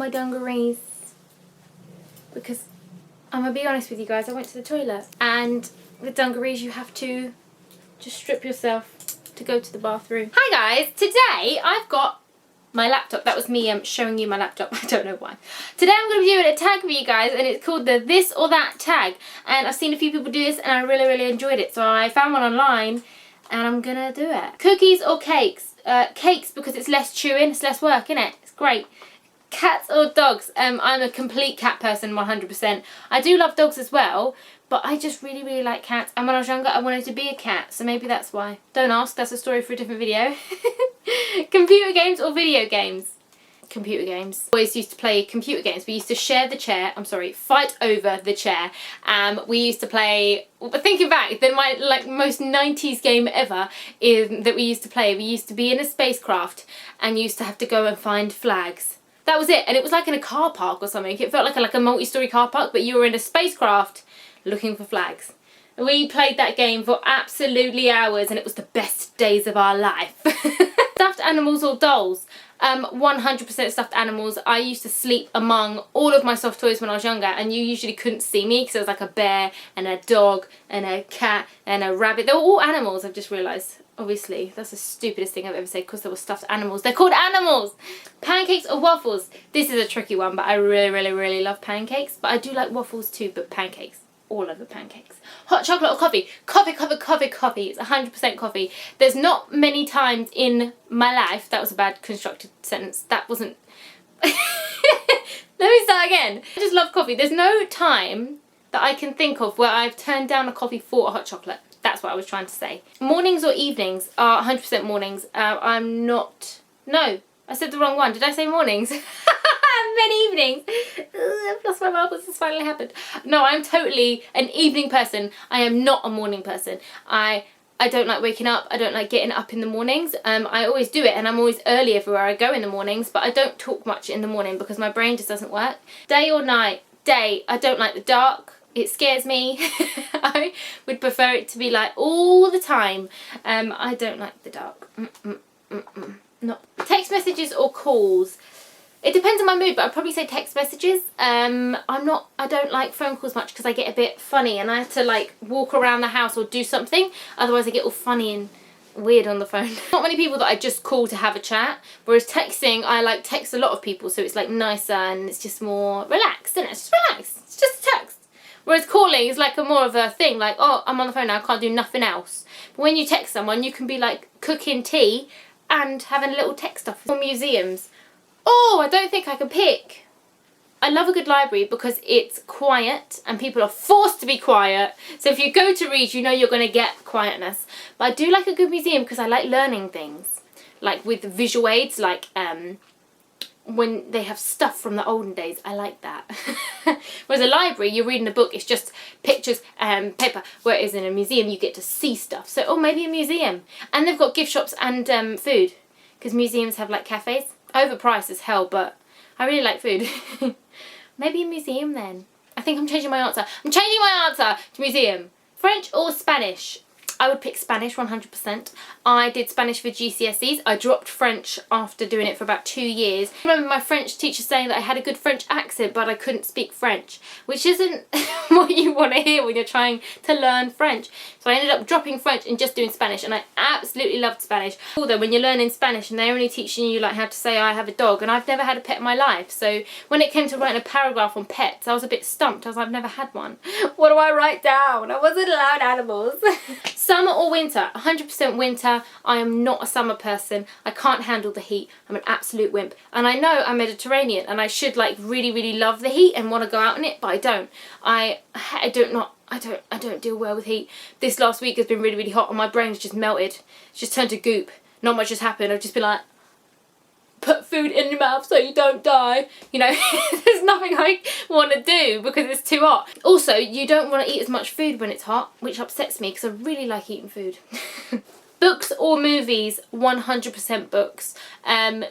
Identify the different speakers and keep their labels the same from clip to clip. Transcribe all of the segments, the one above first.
Speaker 1: my dungarees because I'm going to be honest with you guys, I went to the toilet, and with dungarees you have to just strip yourself to go to the bathroom. Hi guys, today I've got my laptop. That was me showing you my laptop. I don't know why. Today I'm going to be doing a tag for you guys, and it's called the this or that tag. And I've seen a few people do this and I really enjoyed it. So I found one online and I'm going to do it. Cookies or cakes? Cakes because it's less chewing, it's less work, isn't it? It's great. Cats or dogs? I'm a complete cat person, 100%. I do love dogs as well, but I just really like cats. And when I was younger, I wanted to be a cat, so maybe that's why. Don't ask, that's a story for a different video. Computer games or video games? Computer games. Always used to play computer games. We used to share the chair. Fight over the chair. We used to play. Thinking back, then my most 90s game ever that we used to play. We used to be in a spacecraft and used to have to go and find flags. That was it, and it was like in a car park or something. It felt like a multi-story car park, but you were in a spacecraft looking for flags. We played that game for absolutely hours, and it was the best days of our life. Stuffed animals or dolls? 100% stuffed animals. I used to sleep among all of my soft toys when I was younger, and you usually couldn't see me because there was like a bear and a dog and a cat and a rabbit. They were all animals, I've just realised. Obviously, that's the stupidest thing I've ever said because they were stuffed animals. They're called animals! Pancakes or waffles? This is a tricky one, but I really love pancakes. But I do like waffles too, but pancakes. All over pancakes. Hot chocolate or coffee? Coffee. It's 100% coffee. There's not many times in my life, that was a bad constructed sentence, that wasn't... Let me start again. I just love coffee. There's no time that I can think of where I've turned down a coffee for a hot chocolate. That's what I was trying to say. Mornings or evenings? 100% mornings. I'm not... No, I said the wrong one. Did I say mornings? Many evenings. I've lost my marbles. This finally happened. No, I'm totally an evening person. I am not a morning person. I don't like waking up. I don't like getting up in the mornings. I always do it, and I'm always early everywhere I go in the mornings, but I don't talk much in the morning because my brain just doesn't work. Day or night? Day. I don't like the dark. It scares me. I would prefer it to be like all the time. I don't like the dark. No. Text messages or calls? It depends on my mood, but I'd probably say text messages. I don't like phone calls much because I get a bit funny and I have to like walk around the house or do something. Otherwise I get all funny and weird on the phone. Not many people that I just call to have a chat. Whereas texting, I like text a lot of people, so it's like nicer and it's just more relaxed, isn't it? It's just relaxed. It's just a text. Whereas calling is like more of a thing, like, oh, I'm on the phone now, I can't do nothing else. But when you text someone, you can be like cooking tea and having a little text off. Or museums. Oh, I don't think I can pick. I love a good library because it's quiet and people are forced to be quiet. So if you go to read, you know you're going to get quietness. But I do like a good museum because I like learning things. Like with visual aids, like when they have stuff from the olden days, I like that. Whereas a library, you're reading a book, it's just pictures and paper. Whereas in a museum, you get to see stuff. So, oh, maybe a museum. And they've got gift shops and food. Because museums have like cafes. Overpriced as hell, but I really like food. Maybe a museum then. I think I'm changing my answer. I'm changing my answer to museum. French or Spanish? I would pick Spanish 100%. I did Spanish for GCSEs. I dropped French after doing it for about 2 years. I remember my French teacher saying that I had a good French accent, but I couldn't speak French, which isn't what you want to hear when you're trying to learn French. So I ended up dropping French and just doing Spanish, and I absolutely loved Spanish. Although when you're learning Spanish and they're only teaching you like how to say I have a dog, and I've never had a pet in my life, so when it came to writing a paragraph on pets, I was a bit stumped. I was like, I've never had one. What do I write down? I wasn't allowed animals. Summer or winter? 100% winter. I am not a summer person. I can't handle the heat. I'm an absolute wimp. And I know I'm Mediterranean and I should like really love the heat and want to go out in it, but I don't. I don't deal well with heat. This last week has been really hot and my brain's just melted. It's just turned to goop. Not much has happened. I've just been like, put food in your mouth so you don't die. You know, there's nothing I want to do because it's too hot. Also, you don't want to eat as much food when it's hot, which upsets me because I really like eating food. Books or movies? 100% books.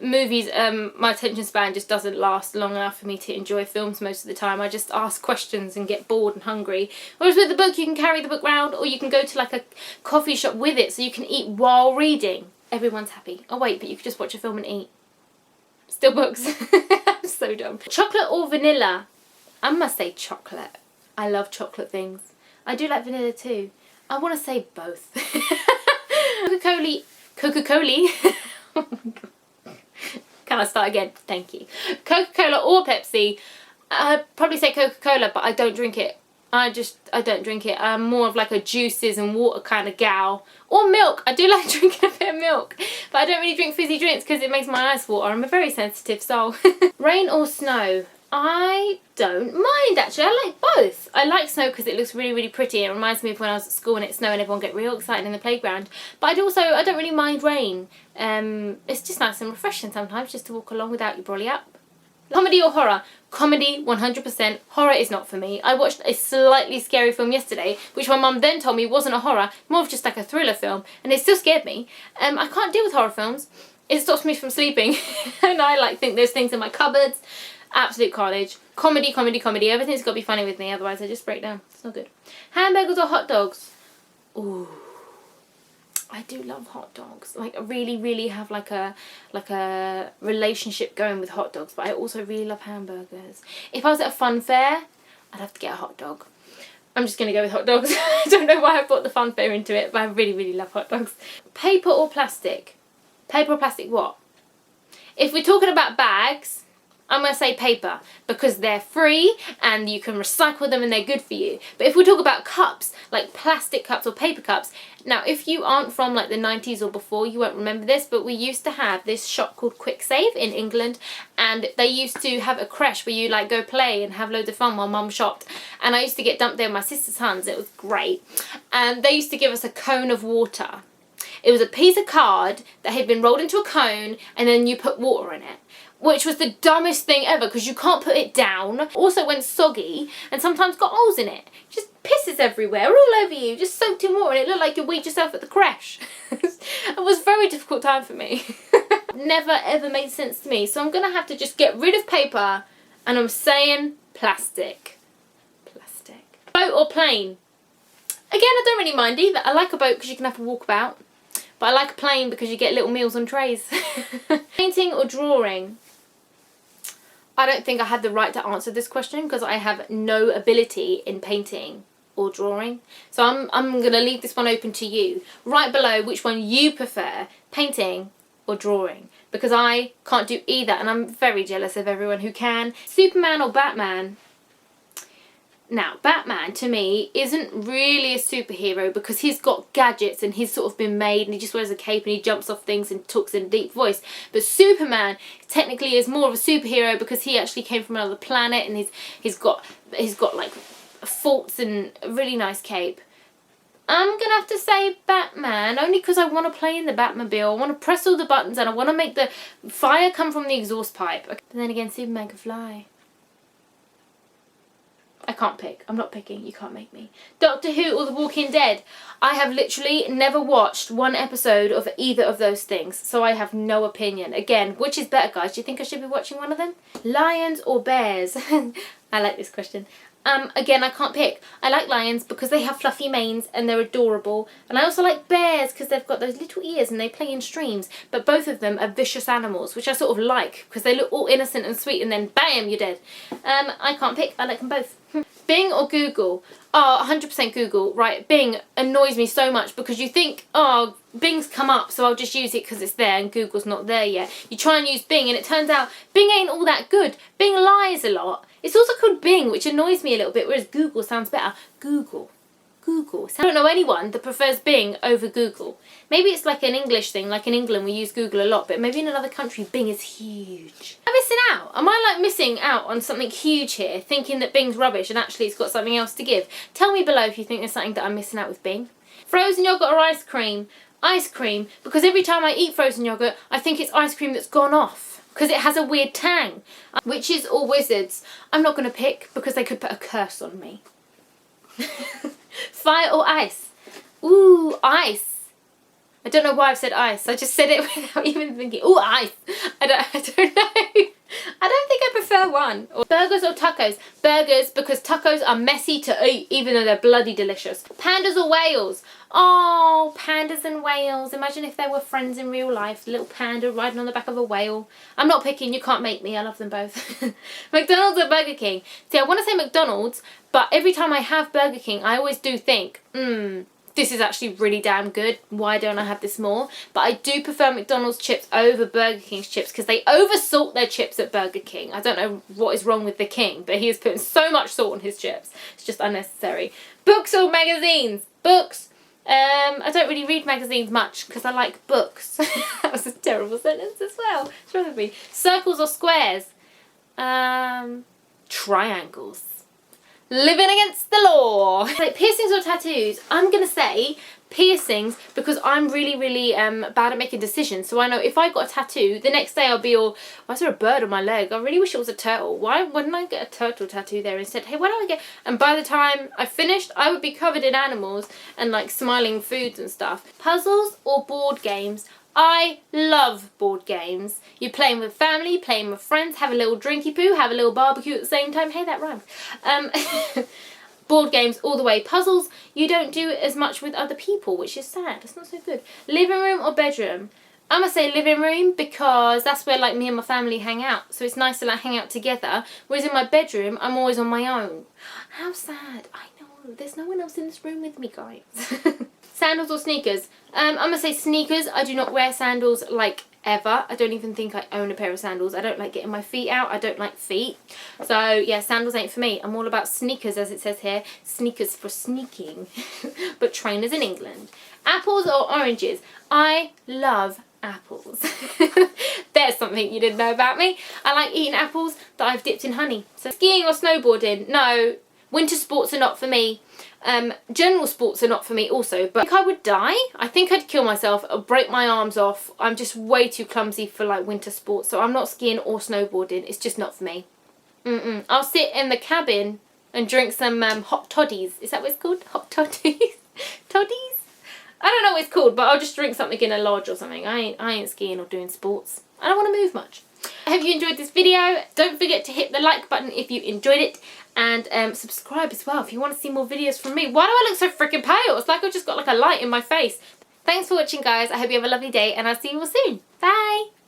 Speaker 1: Movies, my attention span just doesn't last long enough for me to enjoy films most of the time. I just ask questions and get bored and hungry. Whereas with the book, you can carry the book round or you can go to like a coffee shop with it so you can eat while reading. Everyone's happy. Oh wait, but you could just watch a film and eat. Still books. So dumb. Chocolate or vanilla? I must say chocolate. I love chocolate things. I do like vanilla too. I want to say both. Coca-Cola. Coca-Cola. Oh my God. Can I start again? Thank you. Coca-Cola or Pepsi? I'd probably say Coca-Cola, but I don't drink it. I don't drink it. I'm more of like a juices and water kind of gal. Or milk. I do like drinking a bit of milk. But I don't really drink fizzy drinks because it makes my eyes water. I'm a very sensitive soul. Rain or snow? I don't mind actually. I like both. I like snow because it looks really, really pretty. It reminds me of when I was at school and it snowed and everyone get real excited in the playground. But I don't really mind rain. It's just nice and refreshing sometimes just to walk along without your brolly up. Comedy or horror? Comedy, 100%. Horror is not for me. I watched a slightly scary film yesterday, which my mum then told me wasn't a horror, more of just like a thriller film, and it still scared me. I can't deal with horror films. It stops me from sleeping, and I think there's things in my cupboards. Absolute carnage. Comedy, comedy, comedy. Everything's got to be funny with me, otherwise I just break down. It's not good. Hamburgers or hot dogs? Ooh. I do love hot dogs. Like, I really, really have like a relationship going with hot dogs, but I also really love hamburgers. If I was at a fun fair, I'd have to get a hot dog. I'm just going to go with hot dogs. I don't know why I brought the fun fair into it, but I really, really love hot dogs. Paper or plastic? Paper or plastic what? If we're talking about bags, I'm going to say paper because they're free and you can recycle them and they're good for you. But if we talk about cups, like plastic cups or paper cups, now if you aren't from like the 90s or before, you won't remember this, but we used to have this shop called Quick Save in England, and they used to have a creche where you like go play and have loads of fun while mum shopped, and I used to get dumped there with my sister's sons. It was great. And they used to give us a cone of water. It was a piece of card that had been rolled into a cone and then you put water in it, which was the dumbest thing ever because you can't put it down. Also went soggy and sometimes got holes in it. Just pisses everywhere, all over you, just soaked in water, and it looked like you weed yourself at the creche. It was a very difficult time for me. Never ever made sense to me, so I'm gonna have to just get rid of paper, and I'm saying plastic. Plastic. Boat or plane? Again, I don't really mind either. I like a boat because you can have a walk about. But I like a plane because you get little meals on trays. Painting or drawing? I don't think I had the right to answer this question because I have no ability in painting or drawing. So I'm going to leave this one open to you. Write below which one you prefer, painting or drawing. Because I can't do either and I'm very jealous of everyone who can. Superman or Batman? Now, Batman, to me, isn't really a superhero because he's got gadgets and he's sort of been made and he just wears a cape and he jumps off things and talks in a deep voice. But Superman technically is more of a superhero because he actually came from another planet and he's got like forts and a really nice cape. I'm going to have to say Batman, only because I want to play in the Batmobile. I want to press all the buttons and I want to make the fire come from the exhaust pipe. But then again, Superman can fly. I can't pick. I'm not picking. You can't make me. Doctor Who or The Walking Dead? I have literally never watched one episode of either of those things, so I have no opinion. Again, which is better, guys? Do you think I should be watching one of them? Lions or bears? I like this question. Again, I can't pick. I like lions because they have fluffy manes and they're adorable. And I also like bears because they've got those little ears and they play in streams. But both of them are vicious animals, which I sort of like because they look all innocent and sweet and then bam, you're dead. I can't pick. I like them both. Bing or Google? Oh, 100% Google. Right, Bing annoys me so much because you think, oh, Bing's come up, so I'll just use it because it's there and Google's not there yet. You try and use Bing and it turns out Bing ain't all that good. Bing lies a lot. It's also called Bing, which annoys me a little bit, whereas Google sounds better. Google. I don't know anyone that prefers Bing over Google. Maybe it's like an English thing, like in England we use Google a lot, but maybe in another country Bing is huge. Am I missing out? Am I like missing out on something huge here, thinking that Bing's rubbish and actually it's got something else to give? Tell me below if you think there's something that I'm missing out with Bing. Frozen yogurt or ice cream? Ice cream, because every time I eat frozen yogurt, I think it's ice cream that's gone off. Because it has a weird tang. Witches or wizards? I'm not going to pick because they could put a curse on me. Fire or ice? Ooh, ice. I don't know why I've said ice. I just said it without even thinking. Oh, ice. I don't know. I don't think I prefer one. Burgers or tacos? Burgers, because tacos are messy to eat, even though they're bloody delicious. Pandas or whales? Oh, pandas and whales. Imagine if they were friends in real life. Little panda riding on the back of a whale. I'm not picking. You can't make me. I love them both. McDonald's or Burger King? See, I want to say McDonald's, but every time I have Burger King, I always do think, this is actually really damn good. Why don't I have this more? But I do prefer McDonald's chips over Burger King's chips because they oversalt their chips at Burger King. I don't know what is wrong with the king, but he is putting so much salt on his chips. It's just unnecessary. Books or magazines? Books. I don't really read magazines much because I like books. That was a terrible sentence as well. What's wrong with me? Circles or squares? Triangles. Living against the law. Like piercings or tattoos? I'm going to say piercings because I'm really bad at making decisions. So I know if I got a tattoo, the next day I'll be all, why is there a bird on my leg? I really wish it was a turtle. Why wouldn't I get a turtle tattoo there instead? Hey, why don't I get... And by the time I finished, I would be covered in animals and like smiling foods and stuff. Puzzles or board games? I love board games. You're playing with family, playing with friends, have a little drinky poo, have a little barbecue at the same time. Hey, that rhymes. Board games all the way. Puzzles, you don't do it as much with other people, which is sad. It's not so good. Living room or bedroom? I'm going to say living room because that's where like me and my family hang out. So it's nice to like hang out together. Whereas in my bedroom, I'm always on my own. How sad. I know. There's no one else in this room with me, guys. Sandals or sneakers? I'm going to say sneakers. I do not wear sandals like ever. I don't even think I own a pair of sandals. I don't like getting my feet out. I don't like feet. So yeah, sandals ain't for me. I'm all about sneakers, as it says here. Sneakers for sneaking. But trainers in England. Apples or oranges? I love apples. There's something you didn't know about me. I like eating apples that I've dipped in honey. So skiing or snowboarding? No. Winter sports are not for me. General sports are not for me also, but I think I would die. I think I'd kill myself or break my arms off. I'm just way too clumsy for like winter sports, so I'm not skiing or snowboarding. It's just not for me. I'll sit in the cabin and drink some hot toddies. Is that what it's called? Hot toddies? Toddies? I don't know what it's called, but I'll just drink something in a lodge or something. I ain't skiing or doing sports. I don't want to move much. I hope you enjoyed this video. Don't forget to hit the like button if you enjoyed it. And subscribe as well if you want to see more videos from me. Why do I look so freaking pale? It's like I've just got like a light in my face. Thanks for watching, guys. I hope you have a lovely day and I'll see you all soon. Bye.